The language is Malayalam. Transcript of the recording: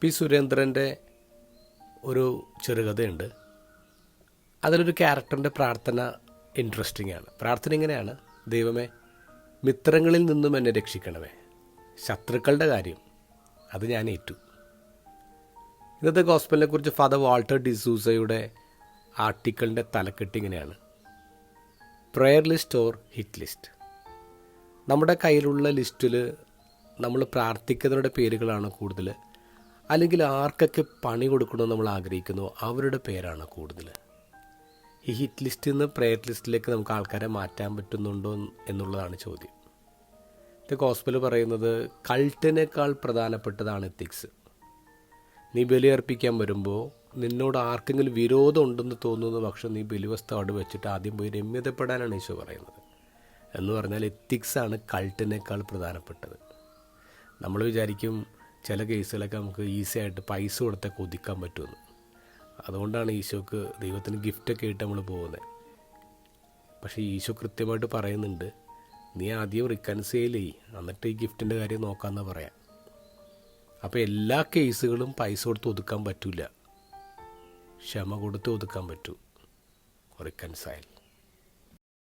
പി സുരേന്ദ്രൻ്റെ ഒരു ചെറുകഥയുണ്ട്. അതിലൊരു ക്യാരക്ടറിൻ്റെ പ്രാർത്ഥന ഇൻട്രസ്റ്റിംഗ് ആണ്. പ്രാർത്ഥന ഇങ്ങനെയാണ്: ദൈവമേ, മിത്രങ്ങളിൽ നിന്നും എന്നെ രക്ഷിക്കണമേ, ശത്രുക്കളുടെ കാര്യം അത് ഞാൻ ഏറ്റു. ഇന്നത്തെ ഗോസ്പലിനെ കുറിച്ച് ഫാദർ വാൾട്ടർ ഡിസൂസയുടെ ആർട്ടിക്കിളിൻ്റെ തലക്കെട്ട് ഇങ്ങനെയാണ്: prayer list or hit list. നമ്മുടെ കയ്യിലുള്ള ലിസ്റ്റിൽ നമ്മൾ പ്രാർത്ഥിക്കുന്നവരുടെ പേരുകളാണ് കൂടുതൽ, അല്ലെങ്കിൽ ആർക്കൊക്കെ പണി കൊടുക്കണമെന്ന് നമ്മൾ ആഗ്രഹിക്കുന്നു അവരുടെ പേരാണ് കൂടുതൽ. ഈ ഹിറ്റ് ലിസ്റ്റിൽ നിന്ന് പ്രെയർ ലിസ്റ്റിലേക്ക് നമുക്ക് ആൾക്കാരെ മാറ്റാൻ പറ്റുന്നുണ്ടോ എന്നുള്ളതാണ് ചോദ്യം. ഇത് ഗോസ്പൽ പറയുന്നത് കൾട്ടിനേക്കാൾ പ്രധാനപ്പെട്ടതാണ് എത്തിക്സ്. നീ ബലിയർപ്പിക്കാൻ വരുമ്പോൾ നിന്നോട് ആർക്കെങ്കിലും വിരോധം ഉണ്ടെന്ന് തോന്നുന്ന പക്ഷം നീ ബലിവസ്തു അവിടെ വെച്ചിട്ട് ആദ്യം പോയി രമ്യതപ്പെടാനാണ് ഈശോ പറയുന്നത്. എന്ന് പറഞ്ഞാൽ എത്തിക്സാണ് കൾട്ടിനേക്കാൾ പ്രധാനപ്പെട്ടത്. നമ്മൾ വിചാരിക്കും ചില കേസുകളൊക്കെ നമുക്ക് ഈസി ആയിട്ട് പൈസ കൊടുത്തൊക്കെ ഒതുക്കാൻ പറ്റുമെന്ന്. അതുകൊണ്ടാണ് ഈശോക്ക് ദൈവത്തിന് ഗിഫ്റ്റൊക്കെ ആയിട്ട് നമ്മൾ പോകുന്നത്. പക്ഷേ ഈശോ കൃത്യമായിട്ട് പറയുന്നുണ്ട്, നീ ആദ്യം റിക്കൺസൈൽ ചെയ്യ്, എന്നിട്ട് ഈ ഗിഫ്റ്റിൻ്റെ കാര്യം നോക്കാമെന്നാണ് പറയാം. അപ്പോൾ എല്ലാ കേസുകളും പൈസ കൊടുത്ത് ഒതുക്കാൻ പറ്റില്ല, ക്ഷമ കൊടുത്ത് ഒതുക്കാൻ പറ്റൂ. റിക്കൺസൈൽ.